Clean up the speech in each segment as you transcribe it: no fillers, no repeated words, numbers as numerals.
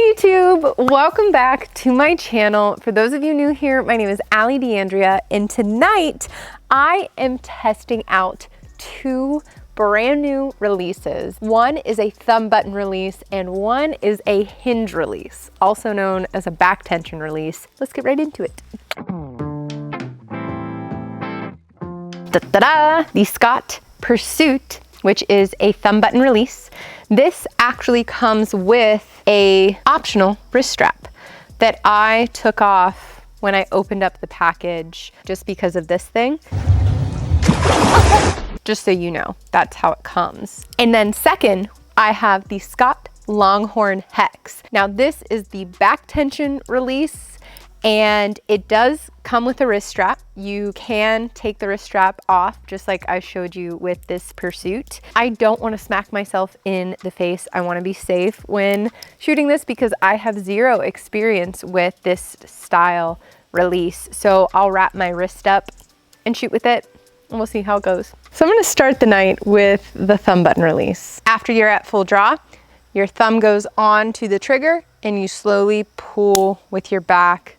Hi YouTube, welcome back to my channel. For those of you new here, my name is Allie D'Andrea, and tonight I am testing out two brand new releases. One is a thumb button release and one is a hinge release, also known as a back tension release. Let's get right into it. Da-da-da! The Scott Pursuit, which is a thumb button release. This actually comes with a optional wrist strap that I took off when I opened up the package just because of this thing. Just so you know, that's how it comes. And then second, I have the Scott Longhorn Hex. Now this is the back tension release, and it does come with a wrist strap. You can take the wrist strap off just like I showed you with this Pursuit. I don't want to smack myself in the face. I want to be safe when shooting this because I have zero experience with this style release. So I'll wrap my wrist up and shoot with it, and we'll see how it goes. So I'm going to start the night with the thumb button release. After you're at full draw, your thumb goes on to the trigger and you slowly pull with your back,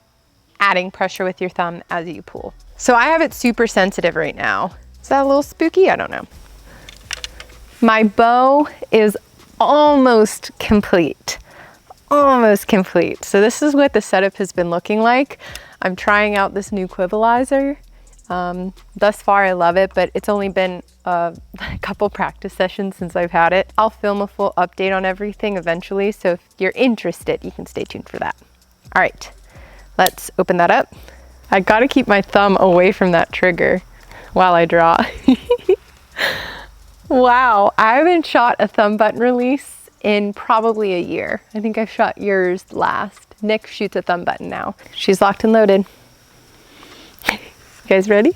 adding pressure with your thumb as you pull. So I have it super sensitive right now. Is that a little spooky? I don't know. My bow is almost complete. Almost complete. So this is what the setup has been looking like. I'm trying out this new quivalizer. Thus far I love it, but it's only been a couple practice sessions since I've had it. I'll film a full update on everything eventually, so if you're interested, you can stay tuned for that. All right. Let's open that up. I gotta keep my thumb away from that trigger while I draw. Wow, I haven't shot a thumb button release in probably a year. I think I shot yours last. Nick shoots a thumb button now. She's locked and loaded. You guys ready?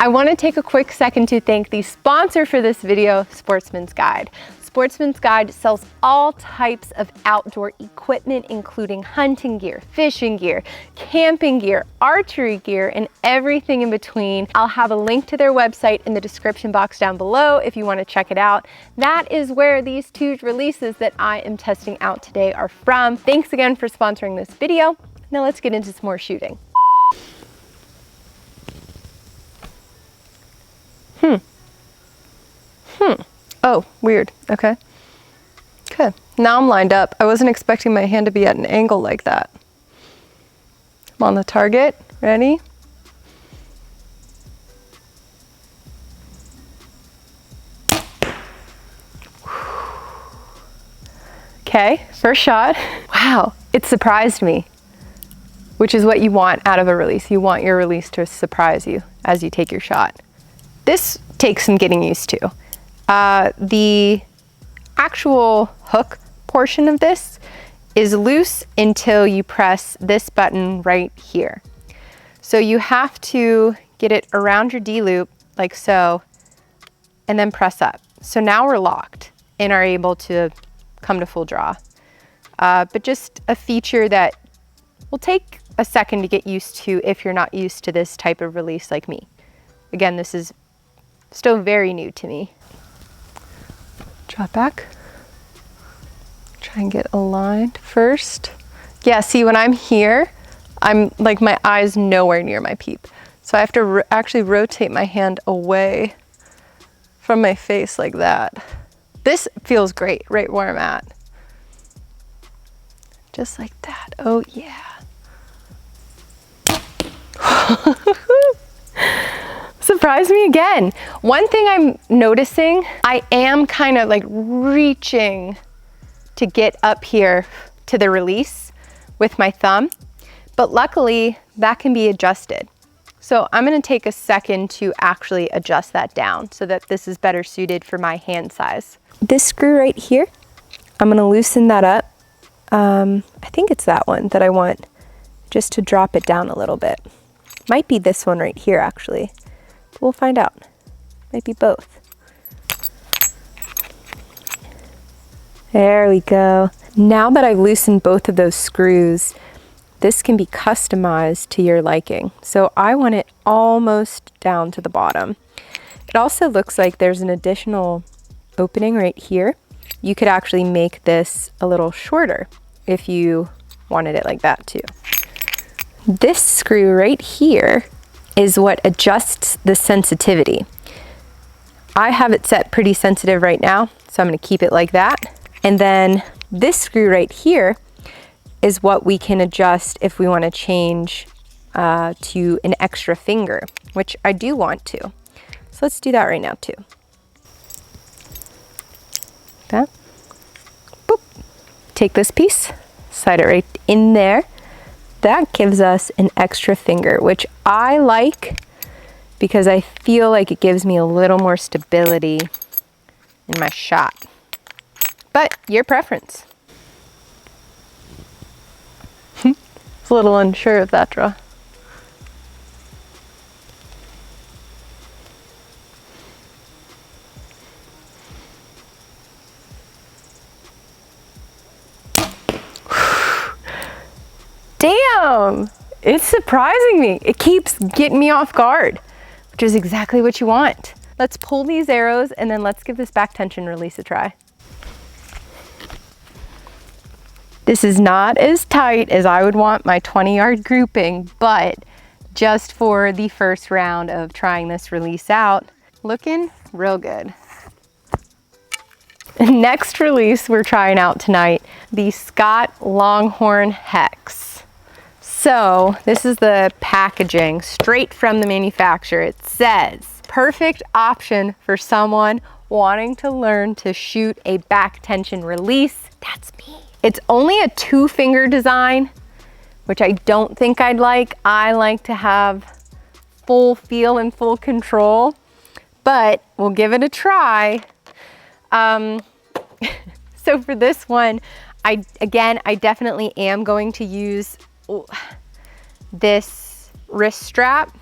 I want to take a quick second to thank the sponsor for this video, Sportsman's Guide. Sportsman's Guide sells all types of outdoor equipment, including hunting gear, fishing gear, camping gear, archery gear, and everything in between. I'll have a link to their website in the description box down below if you want to check it out. That is where these two releases that I am testing out today are from. Thanks again for sponsoring this video. Now let's get into some more shooting. Oh, weird. Okay. Okay. Now I'm lined up. I wasn't expecting my hand to be at an angle like that. I'm on the target. Ready? Okay, first shot. Wow, it surprised me, which is what you want out of a release. You want your release to surprise you as you take your shot. This takes some getting used to. The actual hook portion of this is loose until you press this button right here. So you have to get it around your D-loop like so, and then press up. So now we're locked and are able to come to full draw. But just a feature that will take a second to get used to if you're not used to this type of release like me. Again, this is still very new to me. Drop back. Try and get aligned first. Yeah, see, when I'm here, I'm like, my eye's nowhere near my peep. So I have to actually rotate my hand away from my face like that. This feels great right where I'm at. Just like that. Oh yeah. Surprise me again. One thing I'm noticing, I am kind of like reaching to get up here to the release with my thumb, but luckily that can be adjusted. So I'm going to take a second to actually adjust that down so that this is better suited for my hand size. This screw right here, I'm going to loosen that up. I think it's that one that I want just to drop it down a little bit. Might be this one right here actually. We'll find out. Might be both. There we go. Now that I've loosened both of those screws, this can be customized to your liking. So I want it almost down to the bottom. It also looks like there's an additional opening right here. You could actually make this a little shorter if you wanted it like that too. This screw right here is what adjusts the sensitivity. I have it set pretty sensitive right now, so I'm gonna keep it like that. And then this screw right here is what we can adjust if we wanna change to an extra finger, which I do want to. So let's do that right now too. That. Boop. Take this piece, slide it right in there. That gives us an extra finger, which I like because I feel like it gives me a little more stability in my shot. But your preference. I was a little unsure of that draw. Damn, it's surprising me. It keeps getting me off guard, which is exactly what you want. Let's pull these arrows and then let's give this back tension release a try. This is not as tight as I would want my 20-yard grouping, but just for the first round of trying this release out, looking real good. Next release we're trying out tonight, the Scott Longhorn Hex. So this is the packaging straight from the manufacturer. It says, perfect option for someone wanting to learn to shoot a back tension release. That's me. It's only a 2-finger design, which I don't think I'd like. I like to have full feel and full control, but we'll give it a try. So for this one, I definitely am going to use this wrist strap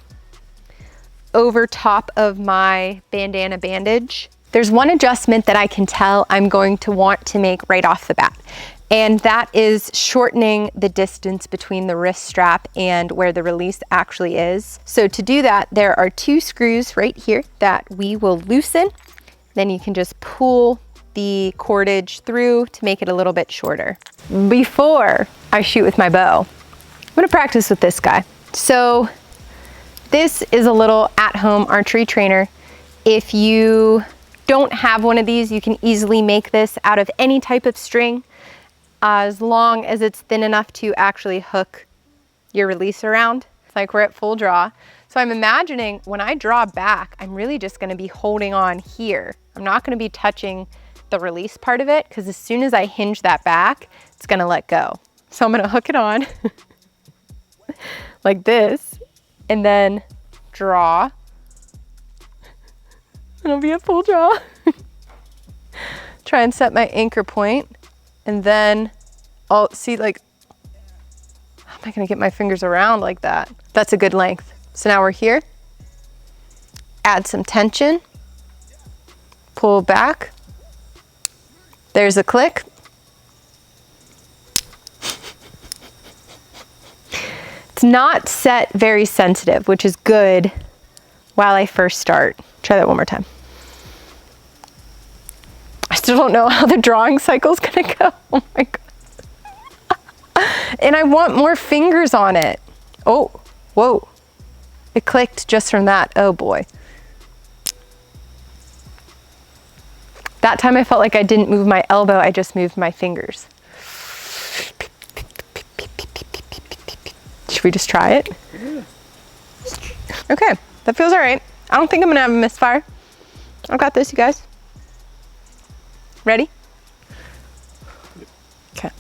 over top of my bandana bandage. There's one adjustment that I can tell I'm going to want to make right off the bat, and that is shortening the distance between the wrist strap and where the release actually is. So to do that, there are 2 screws right here that we will loosen. Then you can just pull the cordage through to make it a little bit shorter. Before I shoot with my bow, I'm gonna practice with this guy. So this is a little at-home archery trainer. If you don't have one of these, you can easily make this out of any type of string, as long as it's thin enough to actually hook your release around. It's like we're at full draw. So I'm imagining when I draw back, I'm really just gonna be holding on here. I'm not gonna be touching the release part of it, because as soon as I hinge that back, it's gonna let go. So I'm gonna hook it on like this, and then draw, and it'll be a full draw. Try and set my anchor point, and then I'll see, like, how am I gonna get my fingers around like that? That's a good length. So now we're here, add some tension, pull back, there's a click. It's not set very sensitive, which is good while I first start. Try that one more time. I still don't know how the drawing cycle's gonna go. Oh my God. And I want more fingers on it. Oh, whoa. It clicked just from that. Oh boy. That time I felt like I didn't move my elbow, I just moved my fingers. Should we just try it? Yeah. Okay, that feels all right. I don't think I'm gonna have a misfire. I've got this, you guys. Ready? Okay.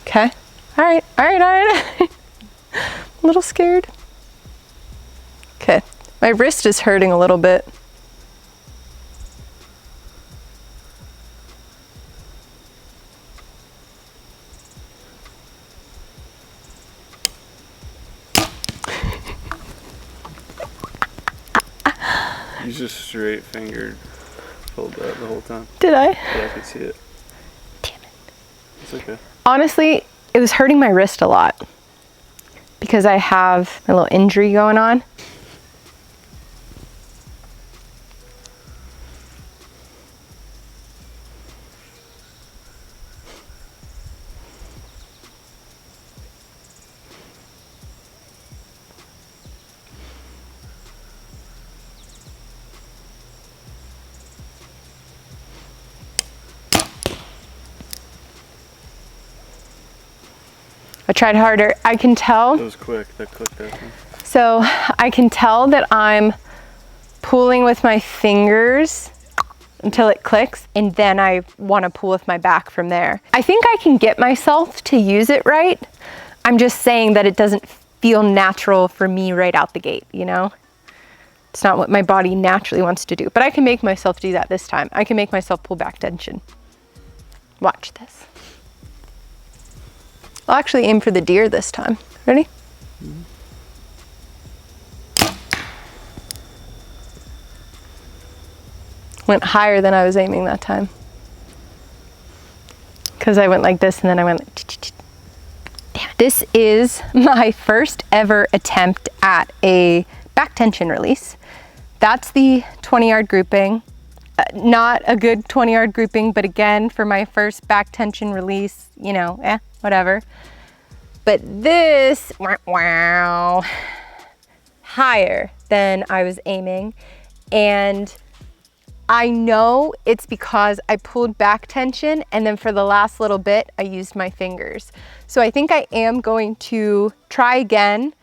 Okay, all right. I'm a little scared. Okay, my wrist is hurting a little bit. You just straight fingered, pulled that the whole time. Did I? Yeah, I could see it. Damn it. It's okay. Honestly, it was hurting my wrist a lot because I have a little injury going on. I tried harder. I can tell. It was quick. That clicked that thing. So I can tell that I'm pulling with my fingers until it clicks, and then I want to pull with my back from there. I think I can get myself to use it right. I'm just saying that it doesn't feel natural for me right out the gate, you know? It's not what my body naturally wants to do, but I can make myself do that this time. I can make myself pull back tension. Watch this. I'll actually aim for the deer this time. Ready? Mm-hmm. Went higher than I was aiming that time. Because I went like this and then I went like, damn. This is my first ever attempt at a back tension release. That's the 20-yard grouping. Not a good 20-yard grouping, but again, for my first back tension release, you know, whatever. But this, wow, higher than I was aiming. And I know it's because I pulled back tension and then for the last little bit, I used my fingers. So I think I am going to try again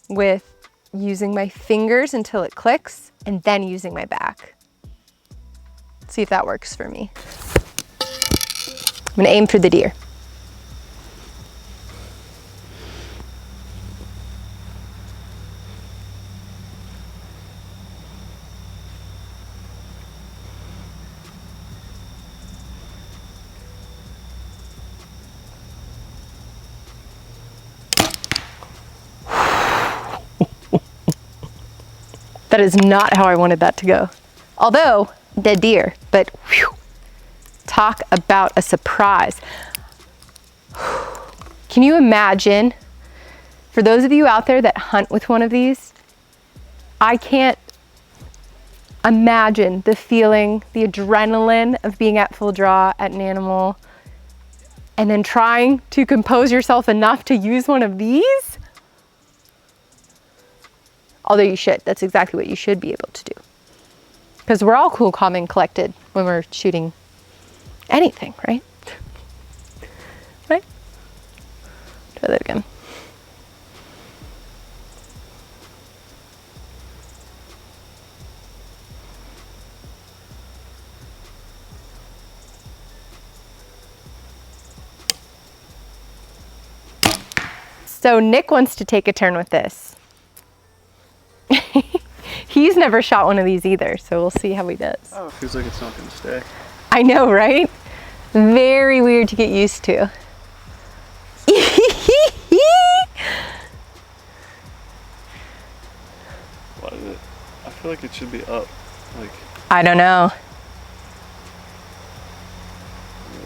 with using my fingers until it clicks and then using my back. See if that works for me. I'm gonna aim for the deer. That is not how I wanted that to go. Although, dead deer, but whew, talk about a surprise. Can you imagine, for those of you out there that hunt with one of these, I can't imagine the feeling, the adrenaline of being at full draw at an animal and then trying to compose yourself enough to use one of these. Although you should, that's exactly what you should be able to do. Because we're all cool, calm, and collected when we're shooting anything, right? Right? Try that again. So Nick wants to take a turn with this. He's never shot one of these either, so we'll see how he does. Oh, it feels like it's not gonna stay. I know, right? Very weird to get used to. Why is it? I feel like it should be up. Like, I don't know.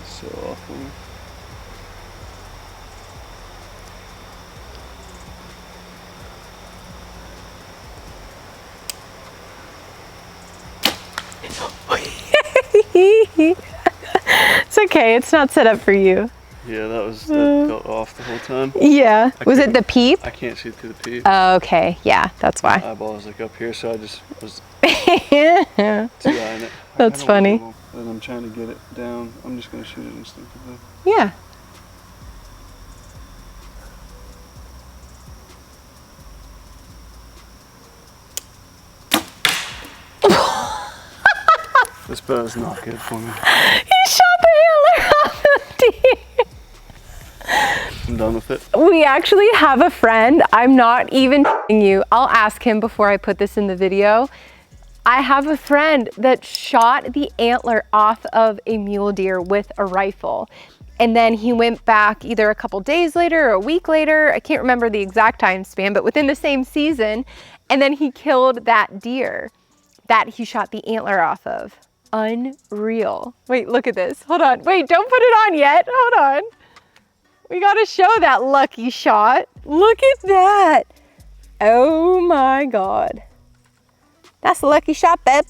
it's so awful. It's okay, it's not set up for you. Yeah, that felt off the whole time. Yeah. Was it the peep? I can't see through the peep. Oh, okay, yeah, that's why. My eyeball is like up here, so I just was too high in it. That's funny. And I'm trying to get it down. I'm just gonna shoot it instinctively. Yeah. This bow is not good for me. He shot the antler off the deer. I'm done with it. We actually have a friend. I'm not even kidding you. I'll ask him before I put this in the video. I have a friend that shot the antler off of a mule deer with a rifle. And then he went back either a couple days later or a week later. I can't remember the exact time span, but within the same season. And then he killed that deer that he shot the antler off of. Unreal. Wait, look at this. Hold on. Wait, don't put it on yet. Hold on. We gotta show that lucky shot. Look at that. Oh my God. That's a lucky shot, babe.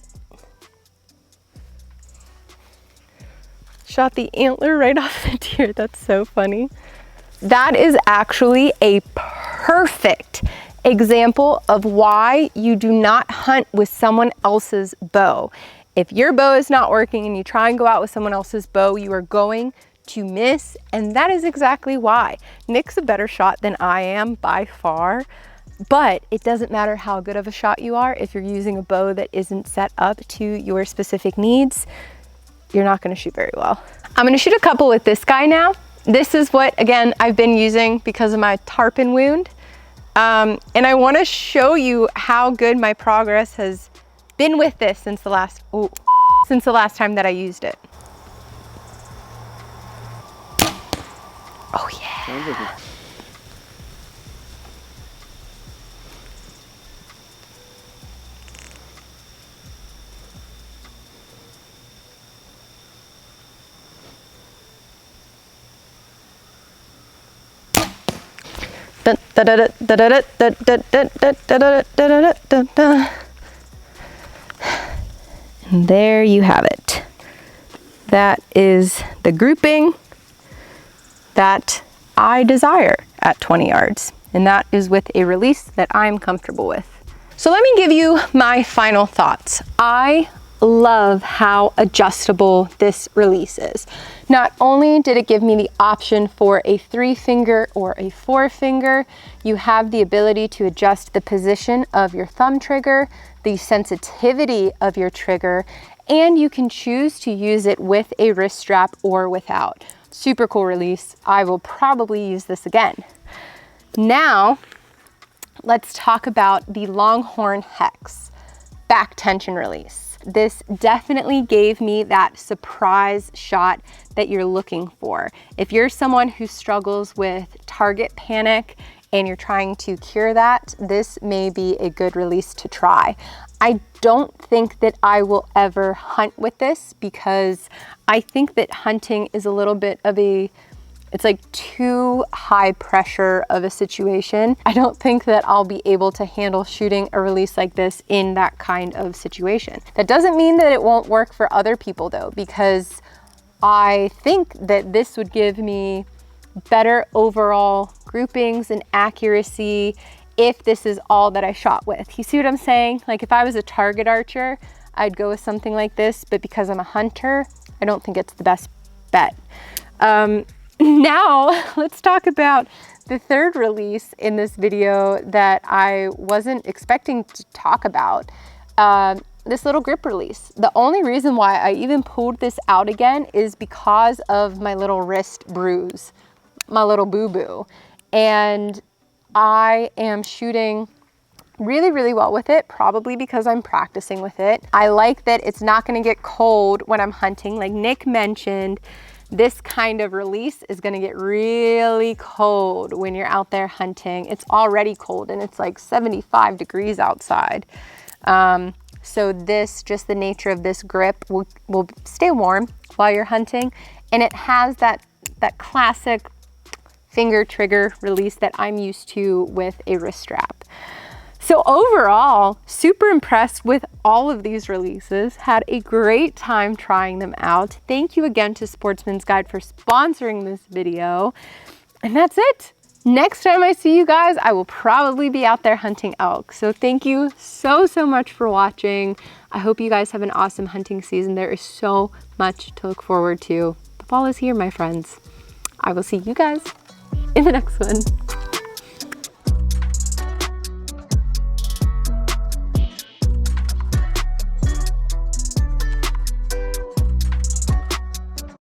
Shot the antler right off the deer. That's so funny. That is actually a perfect example of why you do not hunt with someone else's bow. If your bow is not working and you try and go out with someone else's bow, you are going to miss, and that is exactly why. Nick's a better shot than I am by far, but it doesn't matter how good of a shot you are. If you're using a bow that isn't set up to your specific needs, you're not gonna shoot very well. I'm gonna shoot a couple with this guy now. This is what, again, I've been using because of my tarpon wound. And I wanna show you how good my progress has been with this since the last time that I used it. Oh yeah. And there you have it. That is the grouping that I desire at 20 yards. And that is with a release that I'm comfortable with. So let me give you my final thoughts. I love how adjustable this release is. Not only did it give me the option for a 3-finger or a 4-finger, you have the ability to adjust the position of your thumb trigger, the sensitivity of your trigger, and you can choose to use it with a wrist strap or without. Super cool release. I will probably use this again. Now, let's talk about the Longhorn Hex back tension release. This definitely gave me that surprise shot that you're looking for. If you're someone who struggles with target panic and you're trying to cure that, this may be a good release to try. I don't think that I will ever hunt with this because I think that hunting is a little bit of it's like too high pressure of a situation. I don't think that I'll be able to handle shooting a release like this in that kind of situation. That doesn't mean that it won't work for other people though, because I think that this would give me better overall groupings and accuracy if this is all that I shot with. You see what I'm saying? Like if I was a target archer, I'd go with something like this, but because I'm a hunter, I don't think it's the best bet. Now, let's talk about the third release in this video that I wasn't expecting to talk about. This little grip release. The only reason why I even pulled this out again is because of my little wrist bruise, my little boo-boo. And I am shooting really, really well with it, probably because I'm practicing with it. I like that it's not gonna get cold when I'm hunting. Like Nick mentioned, this kind of release is gonna get really cold when you're out there hunting. It's already cold and it's like 75 degrees outside. So this, just the nature of this grip will stay warm while you're hunting. And it has that classic finger trigger release that I'm used to with a wrist strap. So overall, super impressed with all of these releases. Had a great time trying them out. Thank you again to Sportsman's Guide for sponsoring this video. And that's it. Next time I see you guys, I will probably be out there hunting elk. So thank you so much for watching. I hope you guys have an awesome hunting season. There is so much to look forward to. The fall is here, my friends. I will see you guys in the next one.